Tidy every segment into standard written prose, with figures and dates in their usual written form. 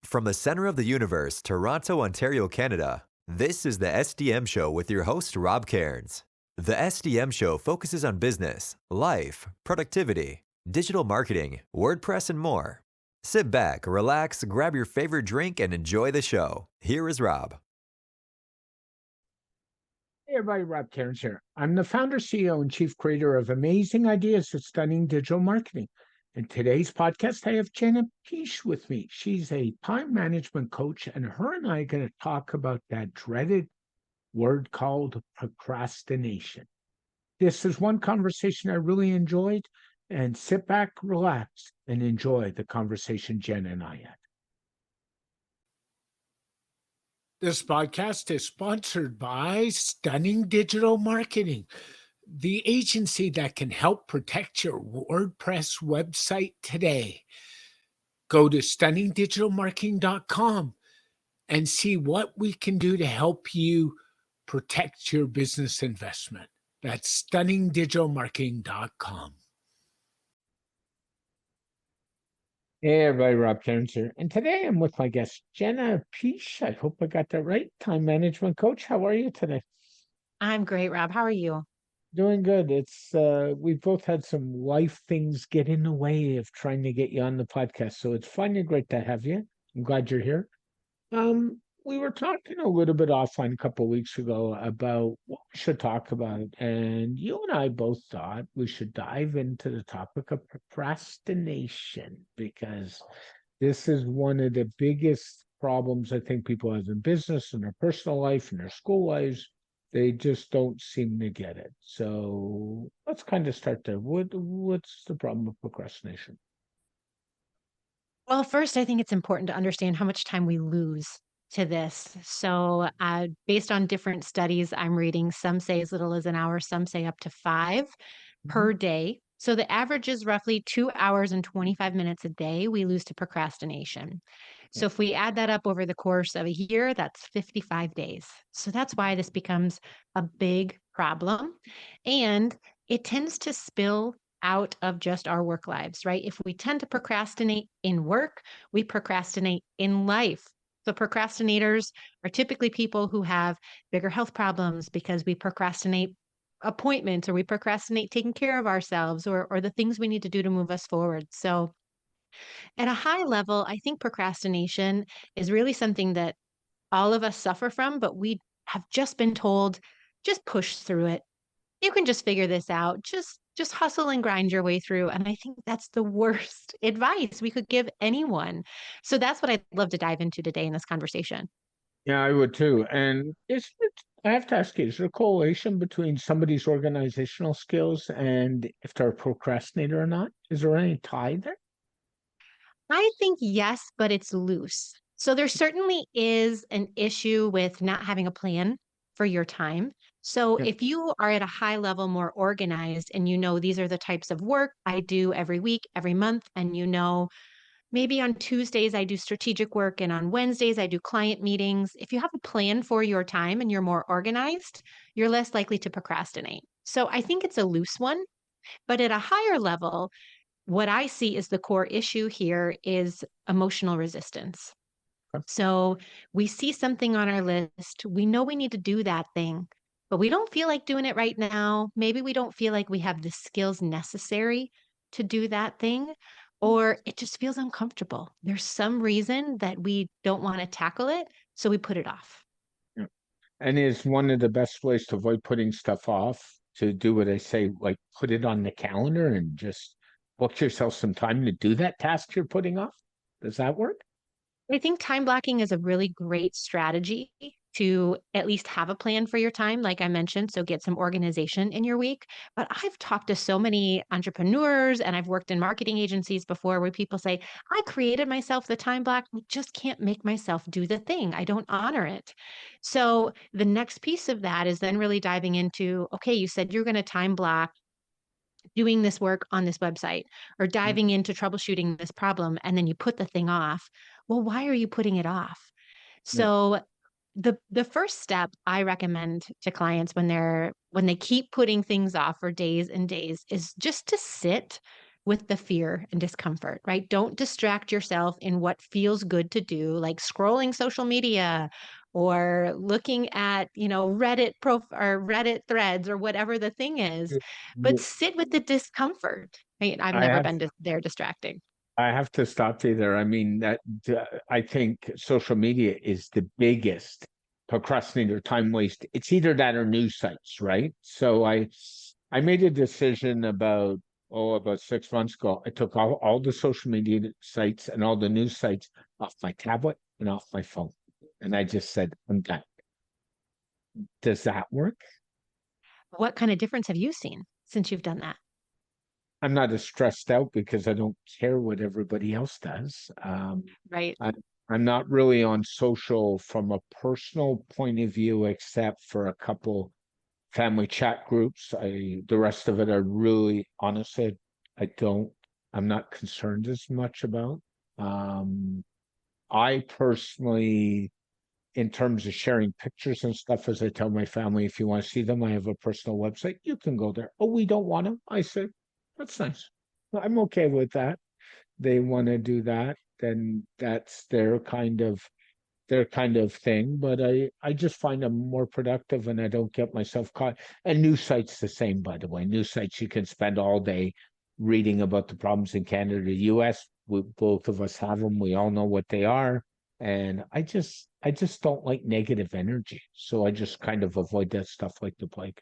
From the center of the universe, Toronto, Ontario, Canada, this is the SDM Show with your host, Rob Cairns. The SDM Show focuses on business, life, productivity, digital marketing, WordPress, and more. Sit back, relax, grab your favorite drink, and enjoy the show. Here is Rob. Hey everybody, Rob Cairns here. I'm the founder, CEO, and chief creator of Amazing Ideas for Stunning Digital Marketing. In today's podcast, I have Jenna Piche with me. She's a time management coach, and her and I are going to talk about that dreaded word called procrastination. This is one conversation I really enjoyed, and sit back, relax, and enjoy the conversation Jenna and I had. This podcast is sponsored by Stunning Digital Marketing, the agency that can help protect your WordPress website today. Go to stunningdigitalmarketing.com and see what we can do to help you protect your business investment. That's stunningdigitalmarketing.com. Hey everybody, Rob Cairns here. And today I'm with my guest, Jenna Piche. I hope I got that right. Time management coach. How are you today? I'm great, Rob. How are you? Doing good. It's we've both had some life things get in the way of trying to get you on the podcast. So it's fun and great to have you. I'm glad you're here. We were talking a little bit offline a couple of weeks ago about what we should talk about, and you and I both thought we should dive into the topic of procrastination because this is one of the biggest problems I think people have in business, in their personal life, in their school lives. They just don't seem to get it. So let's kind of start there. What's the problem of procrastination? Well, first, I think it's important to understand how much time we lose to this. So, based on different studies I'm reading, some say as little as an hour, some say up to 5 per day. So, the average is roughly 2 hours and 25 minutes a day we lose to procrastination. So, if we add that up over the course of a year, that's 55 days. So, that's why this becomes a big problem. And it tends to spill out of just our work lives, right? If we tend to procrastinate in work, we procrastinate in life. So procrastinators are typically people who have bigger health problems because we procrastinate appointments or we procrastinate taking care of ourselves or the things we need to do to move us forward. So at a high level, I think procrastination is really something that all of us suffer from, but we have just been told, just push through it. You can just figure this out. Just hustle and grind your way through. And I think that's the worst advice we could give anyone. So that's what I'd love to dive into today in this conversation. Yeah, I would too. And I have to ask you, is there a correlation between somebody's organizational skills and if they're a procrastinator or not? Is there any tie there? I think yes, but it's loose. So there certainly is an issue with not having a plan for your time. So Yeah. if you are at a high level more organized and you know these are the types of work I do every week, every month, and you know maybe on Tuesdays I do strategic work and on Wednesdays I do client meetings. If you have a plan for your time and you're more organized, you're less likely to procrastinate. So I think it's a loose one, but at a higher level, what I see is the core issue here is emotional resistance. Okay. So we see something on our list. We know we need to do that thing, but we don't feel like doing it right now. Maybe we don't feel like we have the skills necessary to do that thing, or it just feels uncomfortable. There's some reason that we don't want to tackle it, so we put it off. Yeah. And is one of the best ways to avoid putting stuff off to do what I say, like put it on the calendar and just book yourself some time to do that task you're putting off? Does that work? I think time blocking is a really great strategy to at least have a plan for your time, like I mentioned. So get some organization in your week. But I've talked to so many entrepreneurs and I've worked in marketing agencies before where people say, I created myself the time block. I just can't make myself do the thing. I don't honor it. So the next piece of that is then really diving into, okay, you said you're going to time block doing this work on this website or Mm. diving into troubleshooting this problem and then you put the thing off. Well, why are you putting it off? Yeah. So the first step I recommend to clients when they keep putting things off for days and days is just to sit with the fear and discomfort, right? Don't distract yourself in what feels good to do, like scrolling social media or looking at, or Reddit threads or whatever the thing is, but sit with the discomfort. I've I never have been there distracting. I have to stop you there. I mean, I think social media is the biggest procrastinator time waste. It's either that or news sites, right? So I made a decision about 6 months ago. I took all the social media sites and all the news sites off my tablet and off my phone. And I just said, I'm done. Does that work? What kind of difference have you seen since you've done that? I'm not as stressed out because I don't care what everybody else does. Right. I, I'm not really on social from a personal point of view, except for a couple family chat groups. The rest of it, I really, honestly, I don't, I'm not concerned as much about. Um, I personally, in terms of sharing pictures and stuff, as I tell my family, if you want to see them, I have a personal website. You can go there. Oh, we don't want them. I say, that's nice. I'm okay with that. They want to do that, then that's their kind of thing. But I just find them more productive and I don't get myself caught. And news sites the same, by the way. News sites you can spend all day reading about the problems in Canada, the US. Both of us have them. We all know what they are. And I just don't like negative energy. So I just kind of avoid that stuff like the plague.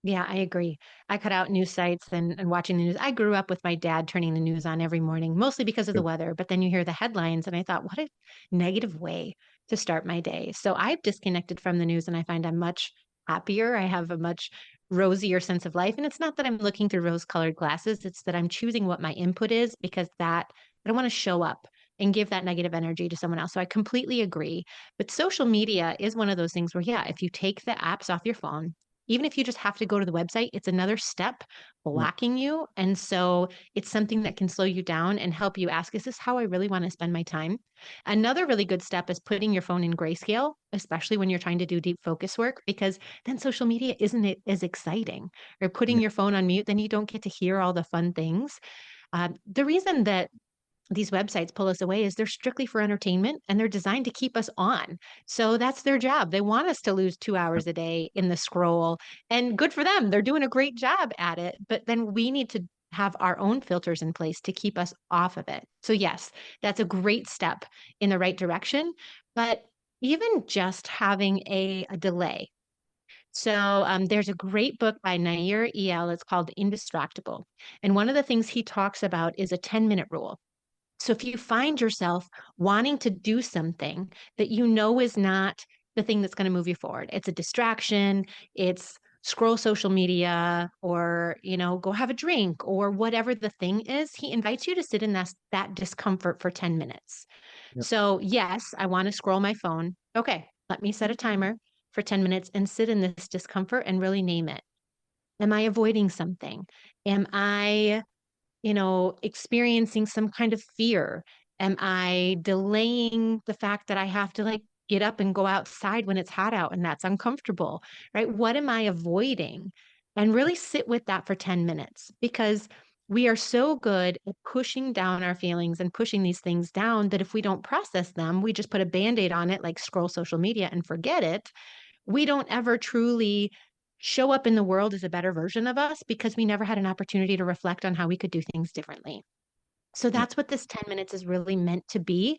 Yeah, I agree. I cut out news sites and watching the news. I grew up with my dad turning the news on every morning, mostly because of the weather. But then you hear the headlines, and I thought, what a negative way to start my day. So I've disconnected from the news, and I find I'm much happier. I have a much rosier sense of life. And it's not that I'm looking through rose-colored glasses, it's that I'm choosing what my input is because that I don't want to show up and give that negative energy to someone else. So I completely agree. But social media is one of those things where, yeah, if you take the apps off your phone, even if you just have to go to the website, it's another step Yeah. blocking you. And so it's something that can slow you down and help you ask, is this how I really want to spend my time? Another really good step is putting your phone in grayscale, especially when you're trying to do deep focus work, because then social media isn't it as exciting. Or putting Yeah. your phone on mute, then you don't get to hear all the fun things. The reason that these websites pull us away is they're strictly for entertainment and they're designed to keep us on. So that's their job. They want us to lose 2 hours a day in the scroll, and good for them. They're doing a great job at it. But then we need to have our own filters in place to keep us off of it. So, yes, that's a great step in the right direction. But even just having a delay. So, there's a great book by Nair El. It's called Indistractable. And one of the things he talks about is a 10-minute rule. So if you find yourself wanting to do something that you know is not the thing that's going to move you forward, it's a distraction, it's scroll social media or, go have a drink or whatever the thing is, he invites you to sit in that discomfort for 10 minutes. Yeah. So, yes, I want to scroll my phone. Okay, let me set a timer for 10 minutes and sit in this discomfort and really name it. Am I avoiding something? Am I experiencing some kind of fear? Am I delaying the fact that I have to like get up and go outside when it's hot out and that's uncomfortable, right? What am I avoiding? And really sit with that for 10 minutes because we are so good at pushing down our feelings and pushing these things down that if we don't process them, we just put a band aid on it, like scroll social media and forget it. We don't ever truly show up in the world as a better version of us because we never had an opportunity to reflect on how we could do things differently. So Yeah. that's what this 10 minutes is really meant to be.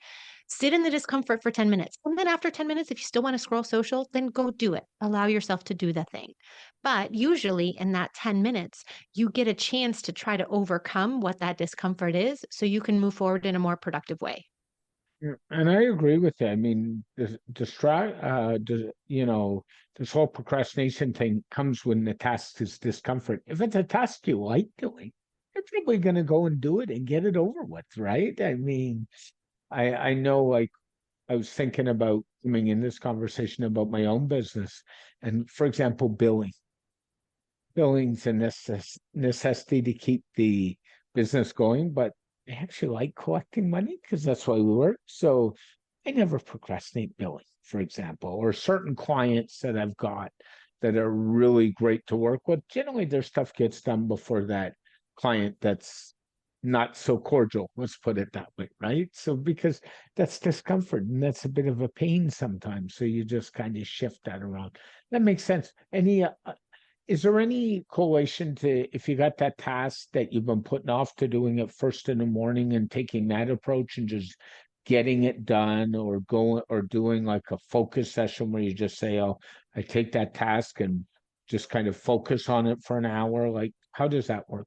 Sit in the discomfort for 10 minutes. And then after 10 minutes, if you still want to scroll social, then go do it. Allow yourself to do the thing. But usually in that 10 minutes, you get a chance to try to overcome what that discomfort is so you can move forward in a more productive way. Yeah, and I agree with that. I mean, this whole procrastination thing comes when the task is discomfort. If it's a task you like doing, you're probably going to go and do it and get it over with, right? I mean, I know, like, I was thinking about coming in this conversation about my own business, and for example, billing's a necessity to keep the business going, but I actually like collecting money because that's why we work. So I never procrastinate billing, for example, or certain clients that I've got that are really great to work with. Generally, their stuff gets done before that client that's not so cordial, let's put it that way, right? So because that's discomfort and that's a bit of a pain sometimes. So you just kind of shift that around. That makes sense. Is there any correlation to if you got that task that you've been putting off to doing it first in the morning and taking that approach and just getting it done, or going or doing like a focus session where you just say, oh, I take that task and just kind of focus on it for an hour? Like, how does that work?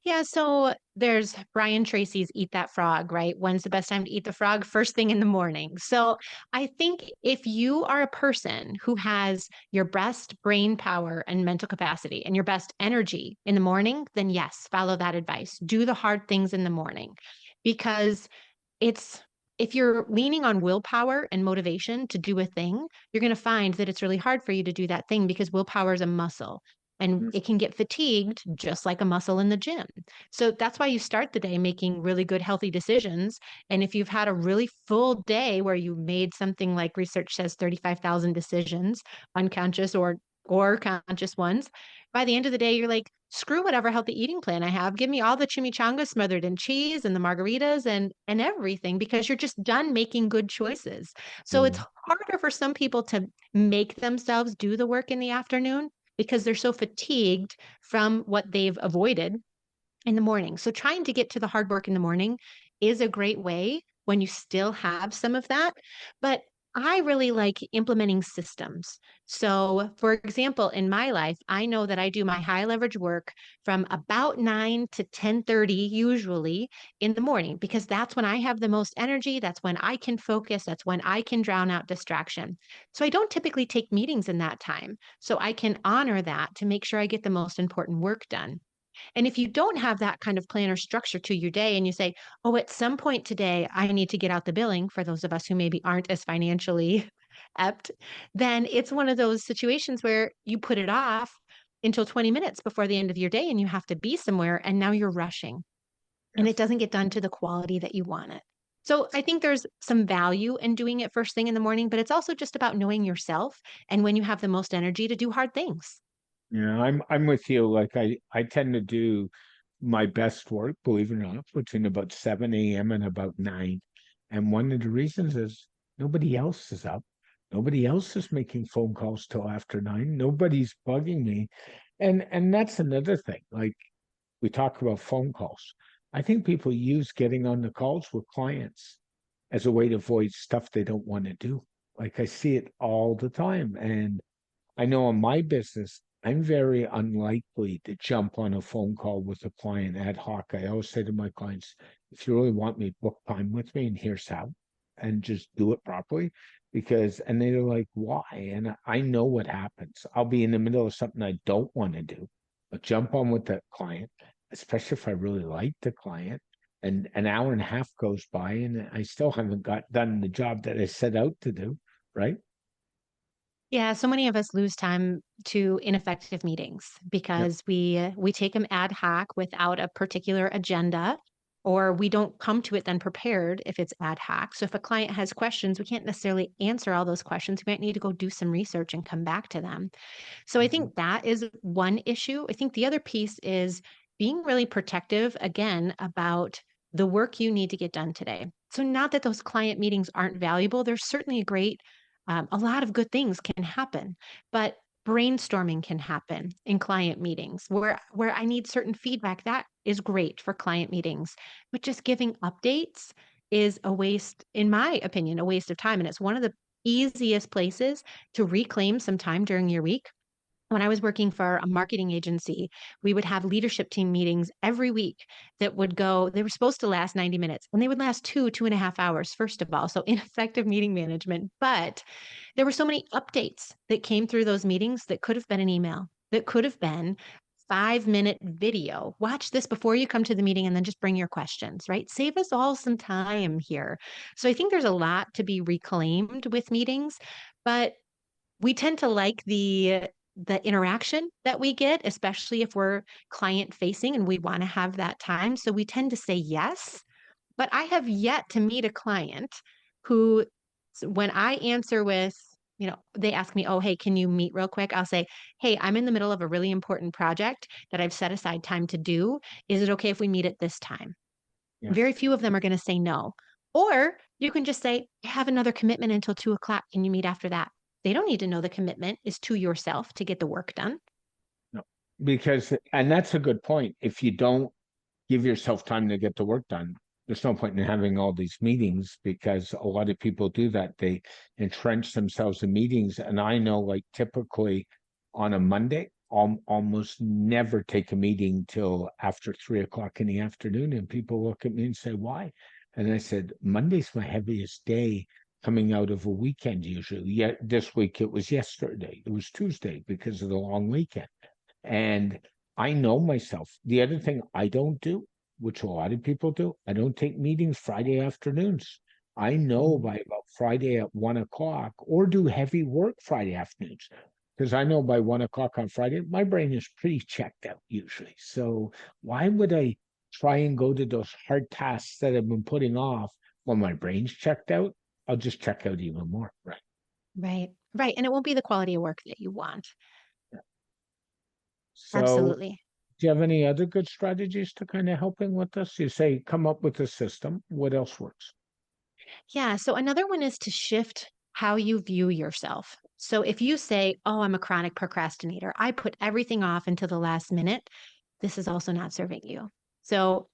Yeah, so there's Brian Tracy's Eat That Frog, right? When's the best time to eat the frog? First thing in the morning. So I think if you are a person who has your best brain power and mental capacity and your best energy in the morning, then yes, follow that advice. Do the hard things in the morning because it's if you're leaning on willpower and motivation to do a thing, you're going to find that it's really hard for you to do that thing because willpower is a muscle and it can get fatigued just like a muscle in the gym. So that's why you start the day making really good, healthy decisions. And if you've had a really full day where you made something like research says 35,000 decisions, unconscious or conscious ones, by the end of the day, you're like, screw whatever healthy eating plan I have. Give me all the chimichangas smothered in cheese and the margaritas and everything because you're just done making good choices. So it's Mm. harder for some people to make themselves do the work in the afternoon because they're so fatigued from what they've avoided in the morning. So trying to get to the hard work in the morning is a great way when you still have some of that. But I really like implementing systems. So, for example, in my life, I know that I do my high leverage work from about 9 to 10:30 usually in the morning because that's when I have the most energy, that's when I can focus, that's when I can drown out distraction. So, I don't typically take meetings in that time. So, I can honor that to make sure I get the most important work done. And if you don't have that kind of plan or structure to your day and you say, oh, at some point today, I need to get out the billing for those of us who maybe aren't as financially apt, then it's one of those situations where you put it off until 20 minutes before the end of your day and you have to be somewhere and now you're rushing and it Yes. doesn't get done to the quality that you want it. So I think there's some value in doing it first thing in the morning, but it's also just about knowing yourself and when you have the most energy to do hard things. Yeah, I'm with you. Like I tend to do my best work, believe it or not, between about 7 a.m. and about 9. And one of the reasons is nobody else is up. Nobody else is making phone calls till after 9. Nobody's bugging me. And that's another thing. Like, we talk about phone calls. I think people use getting on the calls with clients as a way to avoid stuff they don't want to do. Like, I see it all the time. And I know in my business, I'm very unlikely to jump on a phone call with a client ad hoc. I always say to my clients, if you really want me, book time with me, and here's how, and just do it properly. Because, and they're like, why? And I know what happens. I'll be in the middle of something I don't want to do, but jump on with that client, especially if I really like the client. And an hour and a half goes by, and I still haven't got done the job that I set out to do, right? Yeah, so many of us lose time to ineffective meetings Yep. because we take them ad hoc without a particular agenda, or we don't come to it then prepared if it's ad hoc. So if a client has questions, we can't necessarily answer all those questions. We might need to go do some research and come back to them. So I Mhm. think that is one issue. I think the other piece is being really protective again about the work you need to get done today. So not that those client meetings aren't valuable. There's certainly a lot of good things can happen, but brainstorming can happen in client meetings where I need certain feedback. That is great for client meetings, but just giving updates is a waste, in my opinion, a waste of time. And it's one of the easiest places to reclaim some time during your week. When I was working for a marketing agency, we would have leadership team meetings every week that would go, they were supposed to last 90 minutes and they would last 2.5 hours, first of all. So ineffective meeting management. But there were so many updates that came through those meetings that could have been an email, that could have been 5-minute video. Watch this before you come to the meeting and then just bring your questions, right? Save us all some time here. So I think there's a lot to be reclaimed with meetings, but we tend to like the interaction that we get, especially if we're client facing and we want to have that time. So we tend to say yes. But I have yet to meet a client who, when I answer with they ask me, oh, hey, can you meet real quick? I'll say, hey, I'm in the middle of a really important project that I've set aside time to do. Is it okay if we meet at this time? Yeah. Very few of them are going to say no. Or you can just say, I have another commitment until 2 o'clock. Can you meet after that? They don't need to know the commitment is to yourself to get the work done. No, because, and that's a good point. If you don't give yourself time to get the work done, there's no point in having all these meetings, because a lot of people do that. They entrench themselves in meetings. And I know, like, typically on a Monday, I'll almost never take a meeting till after 3 o'clock in the afternoon. And people look at me and say, why? And I said, Monday's my heaviest day coming out of a weekend usually. Yet this week it was yesterday. It was Tuesday because of the long weekend. And I know myself. The other thing I don't do, which a lot of people do, I don't take meetings Friday afternoons. I know by about Friday at 1 o'clock, or do heavy work Friday afternoons, because I know by 1 o'clock on Friday, my brain is pretty checked out usually. So why would I try and go to those hard tasks that I've been putting off when my brain's checked out? I'll just check out even more. Right. Right. Right. And it won't be the quality of work that you want. So Absolutely. do you have any other good strategies to kind of helping with this? You say come up with a system. What else works? Yeah. So another one is to shift how you view yourself. So if you say, oh, I'm a chronic procrastinator, I put everything off until the last minute, this is also not serving you. So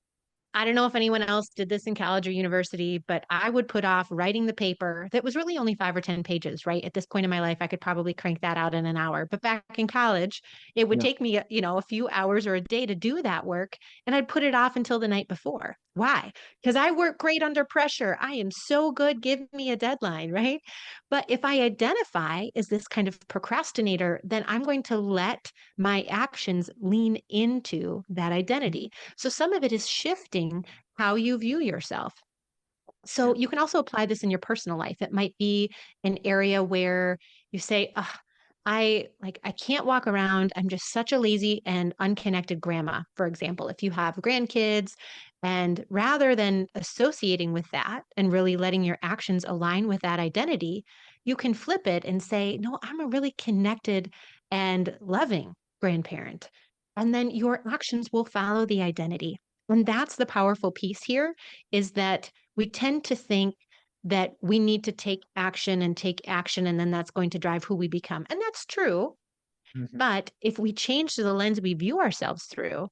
I don't know if anyone else did this in college or university, but I would put off writing the paper that was really only 5 or 10 pages, right? At this point in my life, I could probably crank that out in an hour. But back in college, it would Yeah. take me, a few hours or a day to do that work. And I'd put it off until the night before. Why? Because I work great under pressure. I am so good. Give me a deadline, right? But if I identify as this kind of procrastinator, then I'm going to let my actions lean into that identity. So some of it is shifting how you view yourself. Yeah. So you can also apply this in your personal life. It might be an area where you say, "Ugh, I can't walk around. I'm just such a lazy and unconnected grandma," for example. If you have grandkids, and rather than associating with that and really letting your actions align with that identity, you can flip it and say, no, I'm a really connected and loving grandparent. And then your actions will follow the identity. And that's the powerful piece here, is that we tend to think that we need to take action, and then that's going to drive who we become. And that's true. Mhm. But if we change the lens we view ourselves through,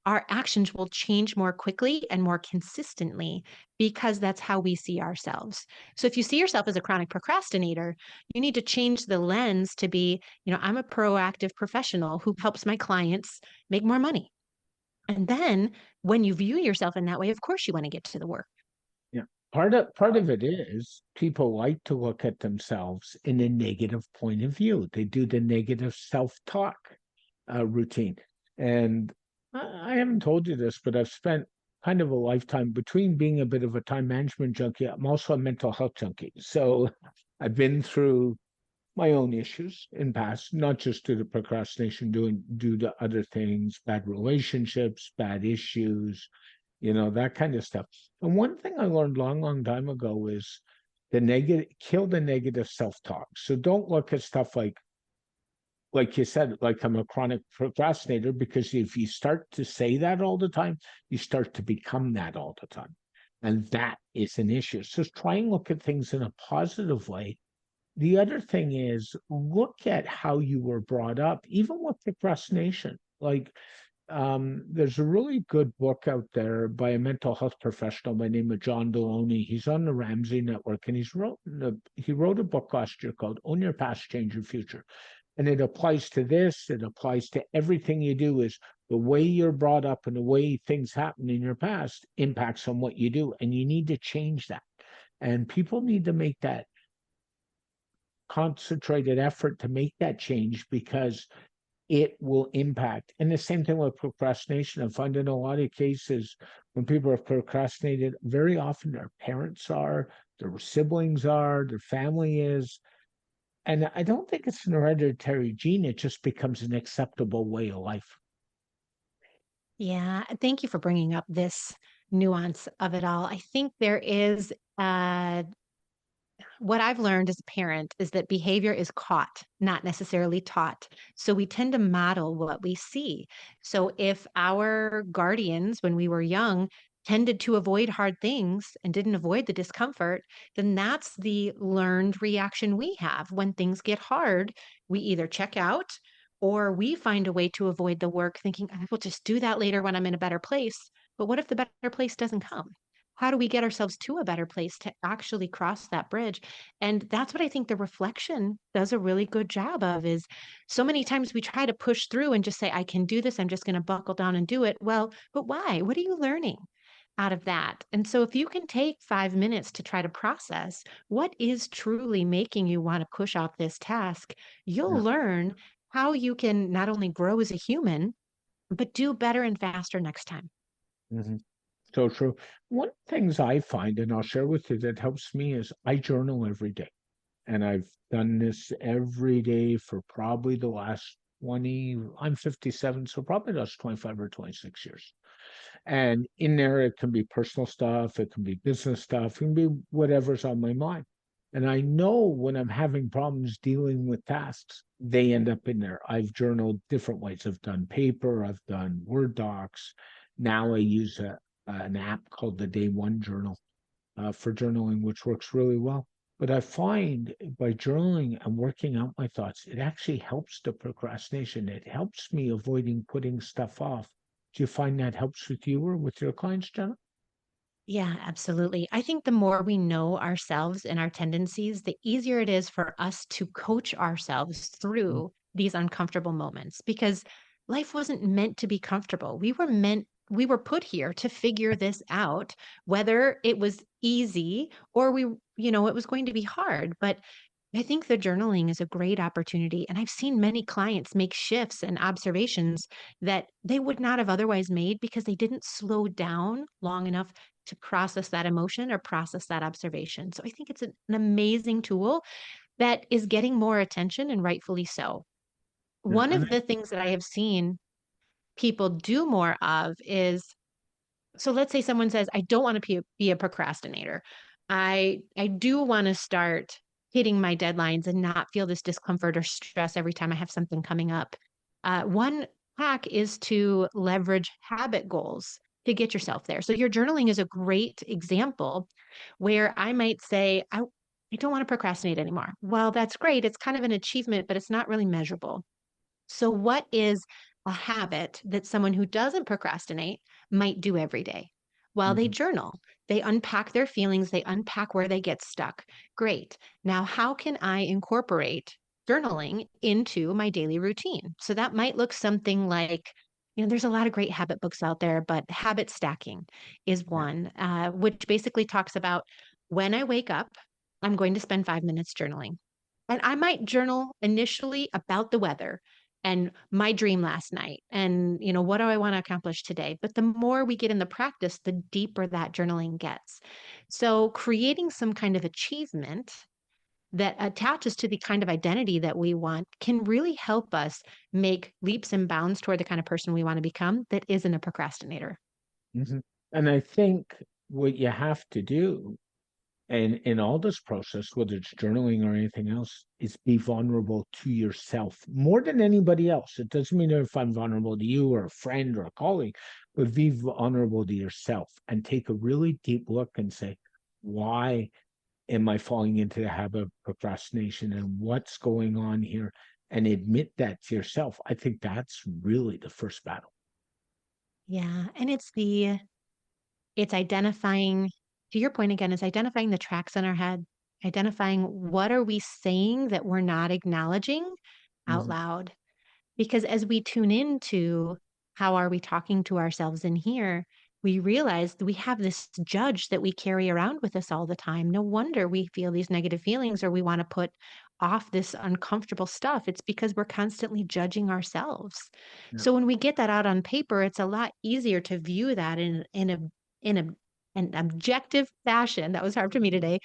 our actions will change more quickly and more consistently, because that's how we see ourselves. So if you see yourself as a chronic procrastinator, you need to change the lens to be, I'm a proactive professional who helps my clients make more money. And then when you view yourself in that way, of course you want to get to the work. Yeah. Part of it is people like to look at themselves in a negative point of view. They do the negative self-talk routine. And I haven't told you this, but I've spent kind of a lifetime between being a bit of a time management junkie. I'm also a mental health junkie. So I've been through my own issues in past, not just due to procrastination, due to other things, bad relationships, bad issues, that kind of stuff. And one thing I learned long time ago is kill the negative self-talk. So don't look at stuff like you said, like I'm a chronic procrastinator, because if you start to say that all the time, you start to become that all the time. And that is an issue. So try and look at things in a positive way. The other thing is look at how you were brought up, even with procrastination. Like there's a really good book out there by a mental health professional by the name of John Deloney. He's on the Ramsey Network, and he wrote a book last year called Own Your Past, Change Your Future. And it applies to this, it applies to everything you do. Is the way you're brought up and the way things happen in your past impacts on what you do. And you need to change that. And people need to make that concentrated effort to make that change, because it will impact. And the same thing with procrastination. I find in a lot of cases when people have procrastinated, very often their parents are, their siblings are, their family is. And I don't think it's an hereditary gene. It just becomes an acceptable way of life. Yeah, thank you for bringing up this nuance of it all. I think there is what I've learned as a parent is that behavior is caught, not necessarily taught. So we tend to model what we see. So if our guardians, when we were young, tended to avoid hard things and didn't avoid the discomfort, then that's the learned reaction we have. When things get hard, we either check out or we find a way to avoid the work, thinking, I will just do that later when I'm in a better place. But what if the better place doesn't come? How do we get ourselves to a better place to actually cross that bridge? And that's what I think the reflection does a really good job of is so many times we try to push through and just say, I can do this. I'm just going to buckle down and do it. Well, but why? What are you learning out of that? And so if you can take 5 minutes to try to process what is truly making you want to push off this task, you'll Yeah. learn how you can not only grow as a human, but do better and faster next time. hmm So true. One of the things I find, and I'll share with you that helps me, is I journal every day. And I've done this every day for probably the last 20, I'm 57, so probably the last 25 or 26 years. And in there, it can be personal stuff, it can be business stuff, it can be whatever's on my mind. And I know when I'm having problems dealing with tasks, they end up in there. I've journaled different ways. I've done paper, I've done Word docs. Now I use an app called the Day One Journal for journaling, which works really well. But I find by journaling and working out my thoughts, it actually helps the procrastination. It helps me avoiding putting stuff off. Do you find that helps with you or with your clients, Jenna? Yeah, absolutely. I think the more we know ourselves and our tendencies, the easier it is for us to coach ourselves Mm, through these uncomfortable moments because life wasn't meant to be comfortable. We were put here to figure this out, whether it was easy or it was going to be hard. But I think the journaling is a great opportunity. And I've seen many clients make shifts and observations that they would not have otherwise made because they didn't slow down long enough to process that emotion or process that observation. So I think it's an amazing tool that is getting more attention and rightfully so. yeah, One and of the things that I have seen people do more of is so let's say someone says, I don't want to be a procrastinator. I do want to start hitting my deadlines and not feel this discomfort or stress every time I have something coming up. One hack is to leverage habit goals to get yourself there. So your journaling is a great example where I might say, I don't want to procrastinate anymore. Well, that's great. It's kind of an achievement, but it's not really measurable. So, what is a habit that someone who doesn't procrastinate might do every day? Well, they mhm, journal, they unpack their feelings, they unpack where they get stuck. Great. Now, how can I incorporate journaling into my daily routine? So, that might look something like, there's a lot of great habit books out there, but habit stacking is yeah, one, which basically talks about when I wake up, I'm going to spend 5 minutes journaling. And I might journal initially about the weather and my dream last night and what do I want to accomplish today, but the more we get in the practice the deeper that journaling gets. So creating some kind of achievement that attaches to the kind of identity that we want can really help us make leaps and bounds toward the kind of person we want to become that isn't a procrastinator. mhm. And I think what you have to do, and in all this process, whether it's journaling or anything else, is be vulnerable to yourself more than anybody else. It doesn't mean if I'm vulnerable to you or a friend or a colleague, but be vulnerable to yourself and take a really deep look and say, why am I falling into the habit of procrastination and what's going on here? And admit that to yourself. I think that's really the first battle. Yeah, and it's identifying, to your point again, is identifying the tracks in our head, identifying what are we saying that we're not acknowledging out Mhm. loud. Because as we tune into how are we talking to ourselves in here, we realize that we have this judge that we carry around with us all the time. No wonder we feel these negative feelings or we want to put off this uncomfortable stuff. It's because we're constantly judging ourselves. Yeah. So when we get that out on paper, it's a lot easier to view that in a an objective fashion. That was hard for me today.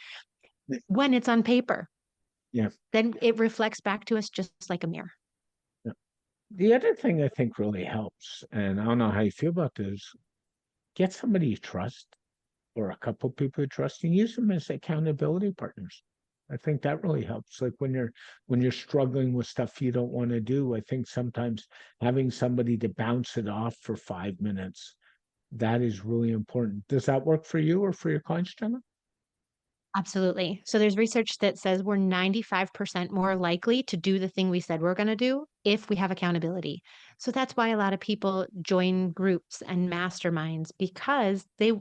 When it's on paper, Yeah. then it reflects back to us just like a mirror. Yeah. The other thing I think really helps, and I don't know how you feel about this, get somebody you trust or a couple people you trust and use them as accountability partners. I think that really helps. Like when you're struggling with stuff you don't want to do, I think sometimes having somebody to bounce it off for 5 minutes, that is really important. Does that work for you or for your clients, Gemma? Absolutely. So there's research that says we're 95% more likely to do the thing we said we're going to do if we have accountability. So that's why a lot of people join groups and masterminds because they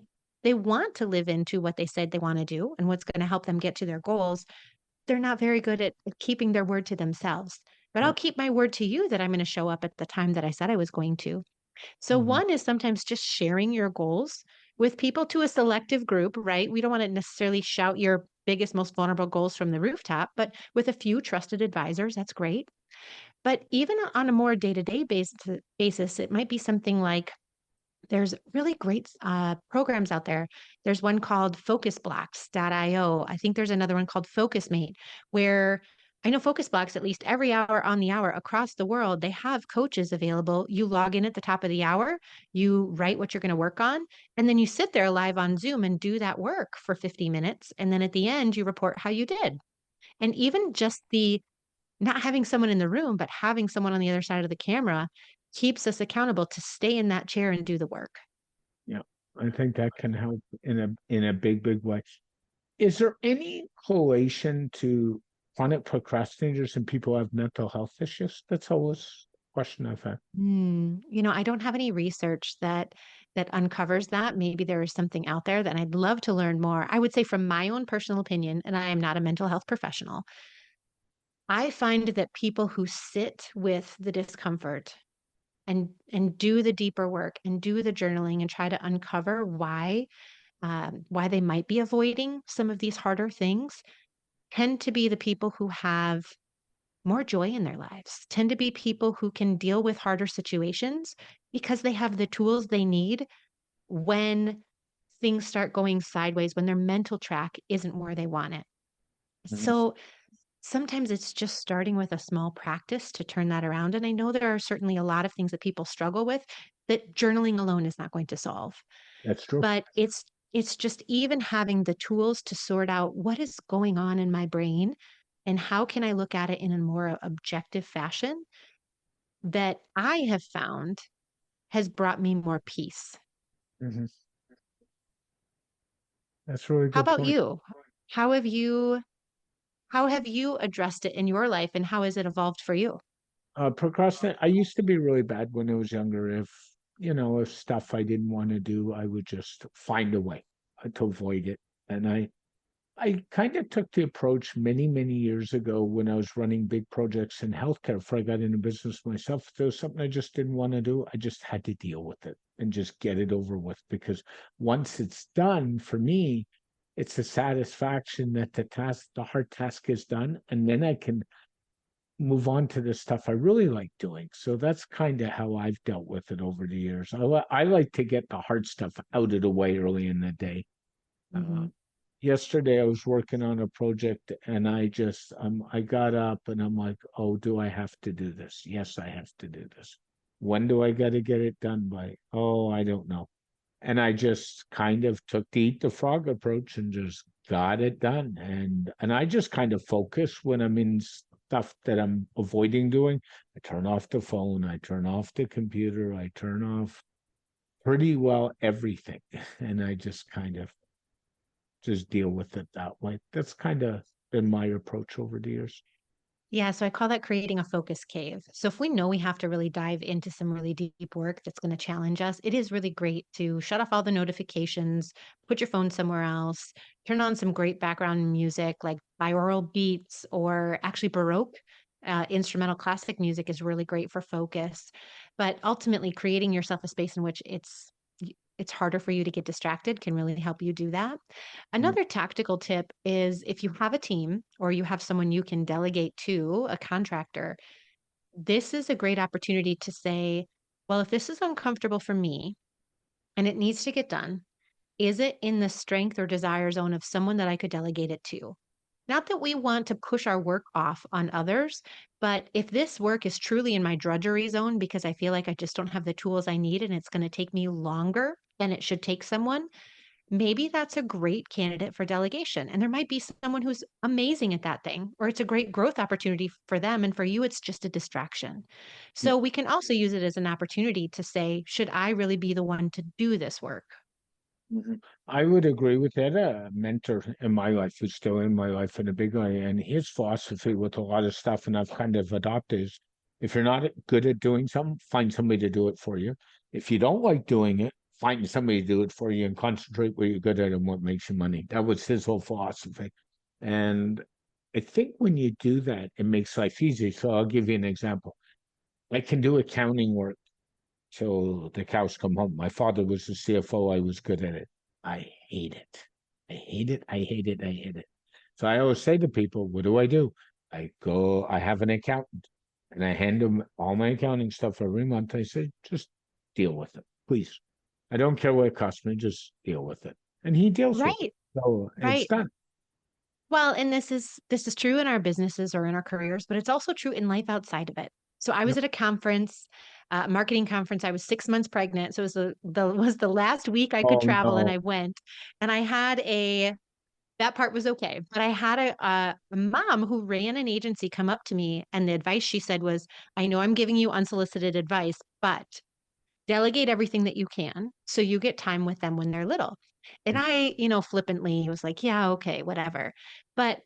want to live into what they said they want to do and what's going to help them get to their goals. They're not very good at keeping their word to themselves. But Yeah. I'll keep my word to you that I'm going to show up at the time that I said I was going to. So Mhm. one is sometimes just sharing your goals with people to a selective group, right? We don't want to necessarily shout your biggest, most vulnerable goals from the rooftop, but with a few trusted advisors, that's great. But even on a more day-to-day basis, it might be something like there's really great programs out there. There's one called focusblocks.io. I think there's another one called FocusMate, where I know Focus Blocks, at least every hour on the hour across the world, they have coaches available. You log in at the top of the hour, you write what you're going to work on, and then you sit there live on Zoom and do that work for 50 minutes. And then at the end, you report how you did. And even just the not having someone in the room, but having someone on the other side of the camera keeps us accountable to stay in that chair and do the work. Yeah. I think that can help in a big way. Is there any correlation to chronic procrastinators and people who have mental health issues? That's always a question I've had. I don't have any research that uncovers that. Maybe there is something out there that I'd love to learn more. I would say from my own personal opinion, and I am not a mental health professional, I find that people who sit with the discomfort and do the deeper work and do the journaling and try to uncover why they might be avoiding some of these harder things tend to be the people who have more joy in their lives, tend to be people who can deal with harder situations because they have the tools they need when things start going sideways, when their mental track isn't where they want it. Mhm. So sometimes it's just starting with a small practice to turn that around. And I know there are certainly a lot of things that people struggle with that journaling alone is not going to solve. That's true. But it's just even having the tools to sort out what is going on in my brain and how can I look at it in a more objective fashion that I have found has brought me more peace. Hmm. That's a really How good about point. you? How have you how have you addressed it in your life and how has it evolved for you? Procrastinate. I used to be really bad when I was younger. If stuff I didn't want to do, I would just find a way to avoid it. And I kind of took the approach many years ago when I was running big projects in healthcare before I got into business myself. If there was something I just didn't want to do, I just had to deal with it and just get it over with. Because once it's done, for me, it's a satisfaction that the hard task is done, and then I can move on to the stuff I really like doing. So that's kind of how I've dealt with it over the years. I like to get the hard stuff out of the way early in the day. Uh, Mhm. Yesterday I was working on a project and I got up and I'm like, oh, do I have to do this? Yes, I have to do this. When do I got to get it done by? Oh, I don't know. And I just kind of took the eat the frog approach and just got it done. And I just kind of focus when I'm in stuff that I'm avoiding doing. I turn off the phone, I turn off the computer, I turn off pretty well everything. And I just deal with it that way. That's kind of been my approach over the years. Yeah, so I call that creating a focus cave. So if we know we have to really dive into some really deep work that's going to challenge us, it is really great to shut off all the notifications, put your phone somewhere else, turn on some great background music like binaural beats or actually Baroque. Instrumental classic music is really great for focus, but ultimately creating yourself a space in which it's harder for you to get distracted can really help you do that. Mm. Another tactical tip is if you have a team or you have someone you can delegate to, a contractor, this is a great opportunity to say, well, if this is uncomfortable for me and it needs to get done, is it in the strength or desire zone of someone that I could delegate it to? Not that we want to push our work off on others, but if this work is truly in my drudgery zone because I feel like I just don't have the tools I need and it's going to take me longer than it should take someone, maybe that's a great candidate for delegation. And there might be someone who's amazing at that thing, or it's a great growth opportunity for them. And for you, it's just a distraction. Yeah. So we can also use it as an opportunity to say, should I really be the one to do this work? Mhm. I would agree with that. A mentor in my life who's still in my life in a big way, and his philosophy with a lot of stuff, and I've kind of adopted is if you're not good at doing something, find somebody to do it for you. If you don't like doing it, find somebody to do it for you and concentrate where you're good at and what makes you money. That was his whole philosophy. And I think when you do that, it makes life easy. So I'll give you an example. I can do accounting work till the cows come home. My father was the CFO. I was good at it. I hate it. I hate it. I hate it. I hate it. So I always say to people, what do? I have an accountant and I hand him all my accounting stuff every month. I say, just deal with it, please. I don't care what it costs me, just deal with it. And he deals with it. Right, So it's right. done. Well, and this is true in our businesses or in our careers, but it's also true in life outside of it. So I was Yep. at a conference, marketing conference. I was 6 months pregnant, so it was the last week I could Oh travel, and no. I went, and I had a that part was okay, but I had a mom who ran an agency come up to me, and the advice she said was, "I know I'm giving you unsolicited advice, but delegate everything that you can so you get time with them when they're little." And I, flippantly was like, yeah, okay, whatever. But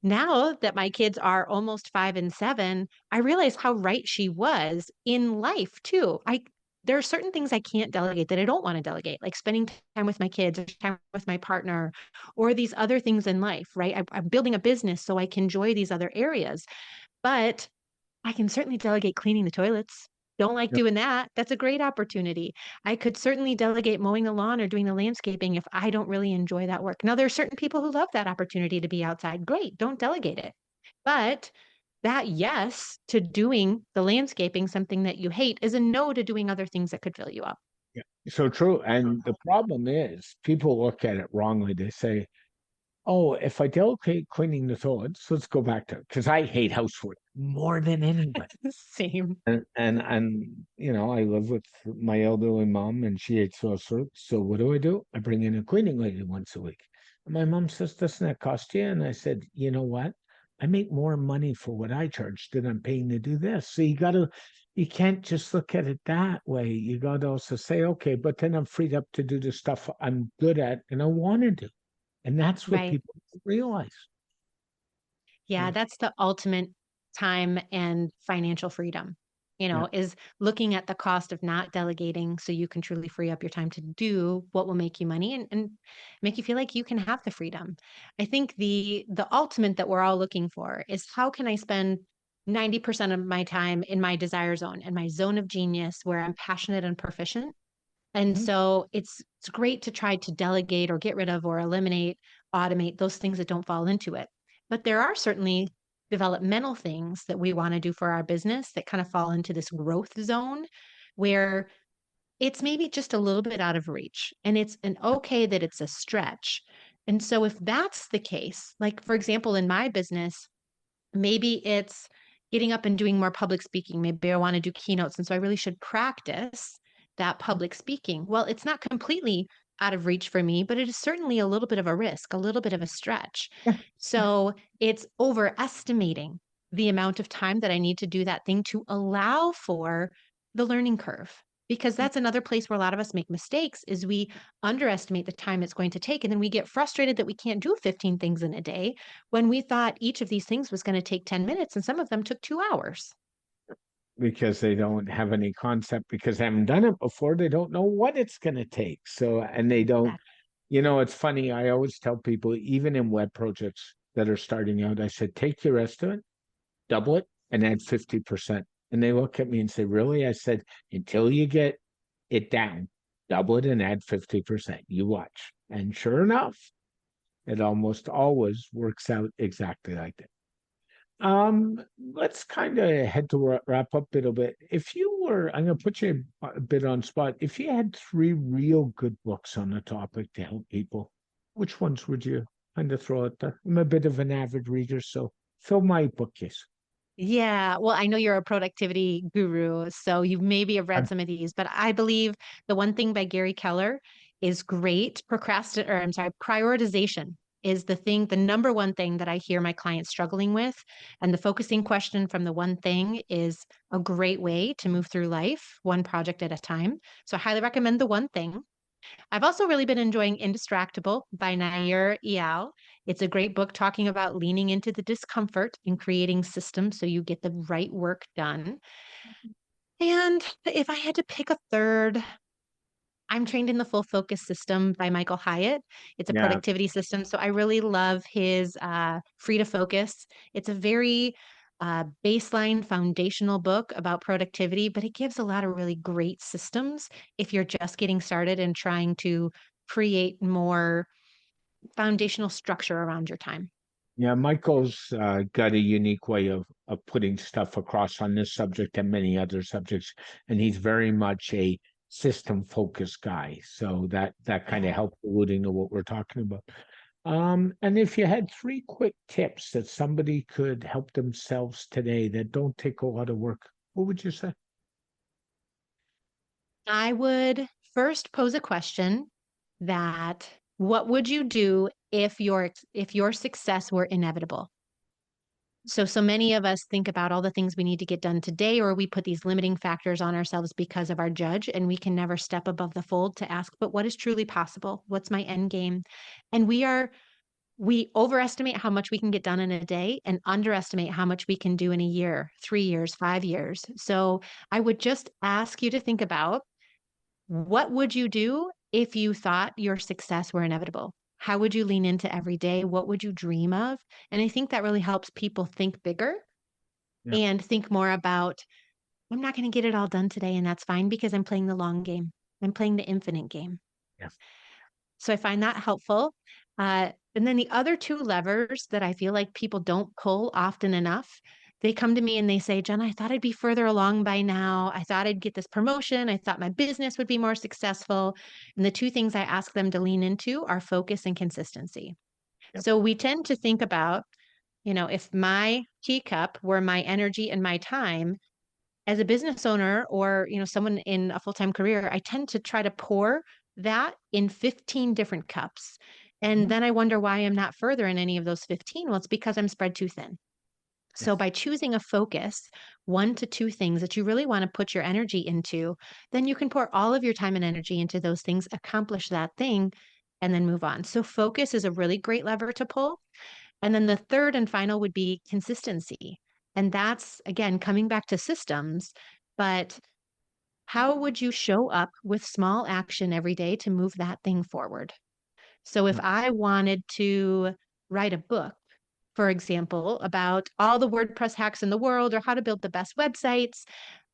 now that my kids are almost 5 and 7, I realize how right she was in life too. There are certain things I can't delegate that I don't want to delegate, like spending time with my kids or time with my partner or these other things in life, right? I'm building a business so I can enjoy these other areas. But I can certainly delegate cleaning the toilets. Don't like Yep. doing that. That's a great opportunity. I could certainly delegate mowing the lawn or doing the landscaping if I don't really enjoy that work. Now, there are certain people who love that opportunity to be outside. Great, don't delegate it. But that yes to doing the landscaping, something that you hate, is a no to doing other things that could fill you up. Yeah. So true. And the problem is people look at it wrongly. They say, oh, if I delegate cleaning the toilets, let's go back to it because I hate housework more than anybody. Same. And I live with my elderly mom and she hates housework. So what do? I bring in a cleaning lady once a week. And my mom says, doesn't that cost you? And I said, you know what? I make more money for what I charge than I'm paying to do this. So you can't just look at it that way. You got to also say, okay, but then I'm freed up to do the stuff I'm good at and I want to do. And that's what Right. people don't realize. Yeah, Yeah. that's the ultimate time and financial freedom, Yeah. is looking at the cost of not delegating so you can truly free up your time to do what will make you money and make you feel like you can have the freedom. I think the ultimate that we're all looking for is how can I spend 90% of my time in my desire zone and my zone of genius where I'm passionate and proficient. And Mhm. so it's great to try to delegate or get rid of or eliminate, automate those things that don't fall into it. But there are certainly developmental things that we want to do for our business that kind of fall into this growth zone where it's maybe just a little bit out of reach and it's an okay that it's a stretch. And so if that's the case, like for example, in my business, maybe it's getting up and doing more public speaking. Maybe I want to do keynotes. And so I really should practice that public speaking. Well, it's not completely out of reach for me, but it is certainly a little bit of a risk, a little bit of a stretch. Yeah. So it's overestimating the amount of time that I need to do that thing to allow for the learning curve. Because that's another place where a lot of us make mistakes is we underestimate the time it's going to take. And then we get frustrated that we can't do 15 things in a day when we thought each of these things was going to take 10 minutes and some of them took 2 hours. Because they don't have any concept because they haven't done it before. They don't know what it's going to take. So, and they don't, Exactly. it's funny. I always tell people, even in web projects that are starting out, I said, take your estimate, double it, and add 50%. And they look at me and say, really? I said, until you get it down, double it and add 50%. You watch. And sure enough, it almost always works out exactly like that. Let's kind of head to wrap up a little bit. If you were, I'm going to put you a bit on spot. If you had three real good books on the topic to help people, which ones would you kind of throw out there? I'm a bit of an avid reader, so fill my bookcase. Yeah. Well, I know you're a productivity guru, so you maybe have read I'm some of these, but I believe the one thing by Gary Keller is great. Prioritization is the number one thing that I hear my clients struggling with. And the focusing question from the one thing is a great way to move through life, one project at a time. So I highly recommend the one thing. I've also really been enjoying Indistractable by Nair Eyal. It's a great book talking about leaning into the discomfort and creating systems so you get the right work done. And if I had to pick a third, I'm trained in the Full Focus System by Michael Hyatt. It's a Yeah. productivity system. So I really love his Free to Focus. It's a very baseline foundational book about productivity, but it gives a lot of really great systems if you're just getting started and trying to create more foundational structure around your time. Yeah, Michael's got a unique way of putting stuff across on this subject and many other subjects, and he's very much a system focused guy. So that kind of Yeah. helps alluding to what we're talking about. And if you had three quick tips that somebody could help themselves today that don't take a lot of work, what would you say? I would first pose a question that what would you do if your success were inevitable? So many of us think about all the things we need to get done today, or we put these limiting factors on ourselves because of our judge, and we can never step above the fold to ask, but what is truly possible? What's my end game? And we overestimate how much we can get done in a day and underestimate how much we can do in a year, 3 years, 5 years. So I would just ask you to think about what would you do if you thought your success were inevitable? How would you lean into every day? What would you dream of? And I think that really helps people think bigger Yeah, and think more about, I'm not going to get it all done today, and that's fine because I'm playing the long game. I'm playing the infinite game. yeah, So I find that helpful. And then the other two levers that I feel like people don't pull often enough, they come to me and they say, Jen, I thought I'd be further along by now. I thought I'd get this promotion. I thought my business would be more successful. And the two things I ask them to lean into are focus and consistency. yeah, So we tend to think about, if my teacup were my energy and my time, as a business owner or someone in a full-time career, I tend to try to pour that in 15 different cups, and yeah, then I wonder why I'm not further in any of those 15. Well, it's because I'm spread too thin. So yes, by choosing a focus, one to two things that you really want to put your energy into, then you can pour all of your time and energy into those things, accomplish that thing, and then move on. So focus is a really great lever to pull. And then the third and final would be consistency. And that's, again, coming back to systems, but how would you show up with small action every day to move that thing forward? So if yeah, I wanted to write a book, for example, about all the WordPress hacks in the world or how to build the best websites,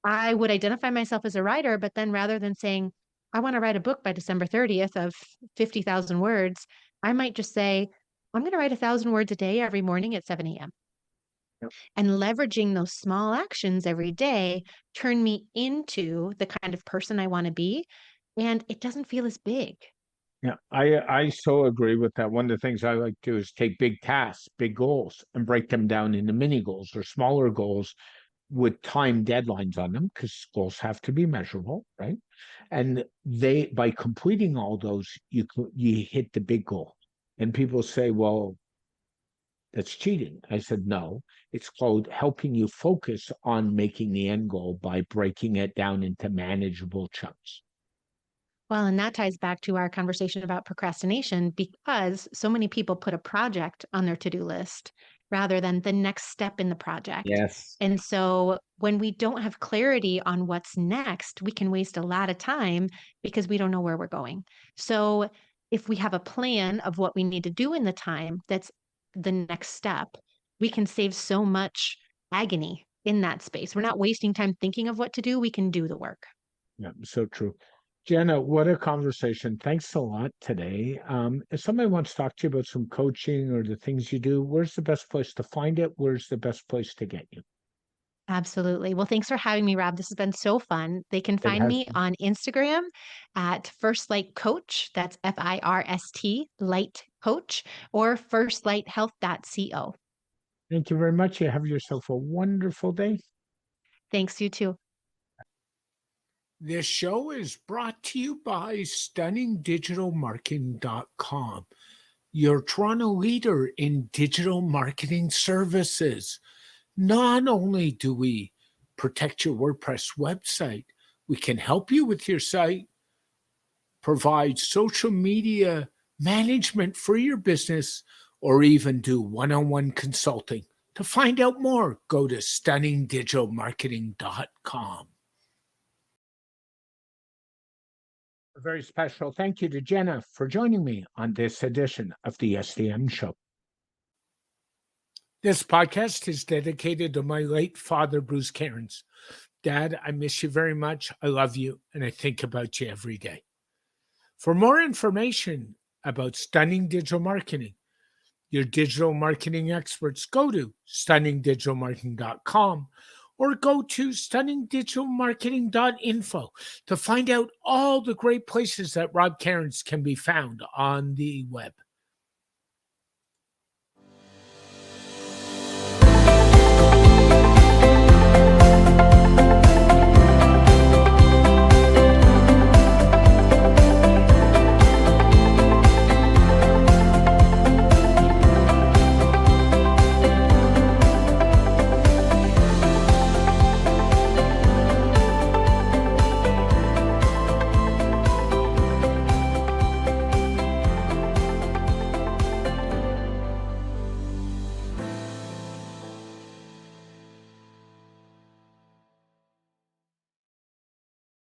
I would identify myself as a writer, but then rather than saying, I want to write a book by December 30th of 50,000 words, I might just say, I'm going to write 1,000 words a day every morning at 7 a.m. yeah. And leveraging those small actions every day turn me into the kind of person I want to be. And it doesn't feel as big. Yeah, I so agree with that. One of the things I like to do is take big tasks, big goals, and break them down into mini goals or smaller goals with time deadlines on them because goals have to be measurable, right? And they by completing all those, you hit the big goal. And people say, well, that's cheating. I said, no, it's called helping you focus on making the end goal by breaking it down into manageable chunks. Well, and that ties back to our conversation about procrastination because so many people put a project on their to-do list rather than the next step in the project. Yes. And so when we don't have clarity on what's next, we can waste a lot of time because we don't know where we're going. So if we have a plan of what we need to do in the time that's the next step, we can save so much agony in that space. We're not wasting time thinking of what to do. We can do the work. Yeah, so true. Jenna, what a conversation. Thanks a lot today. If somebody wants to talk to you about some coaching or the things you do, where's the best place to find it? Where's the best place to get you? Absolutely. Well, thanks for having me, Rob. This has been so fun. They can It find has me been. on Instagram at First Light Coach. That's FIRST Light Coach or firstlighthealth.co. Thank you very much. You have yourself a wonderful day. Thanks, you too. This show is brought to you by StunningDigitalMarketing.com, your Toronto leader in digital marketing services. Not only do we protect your WordPress website, we can help you with your site, provide social media management for your business, or even do one-on-one consulting. To find out more, go to StunningDigitalMarketing.com. A very special thank you to Jenna for joining me on this edition of the SDM Show. This podcast is dedicated to my late father, Bruce Cairns. Dad, I miss you very much. I love you, and I think about you every day. For more information about Stunning Digital Marketing, your digital marketing experts, go to stunningdigitalmarketing.com or go to stunningdigitalmarketing.info to find out all the great places that Rob Cairns can be found on the web.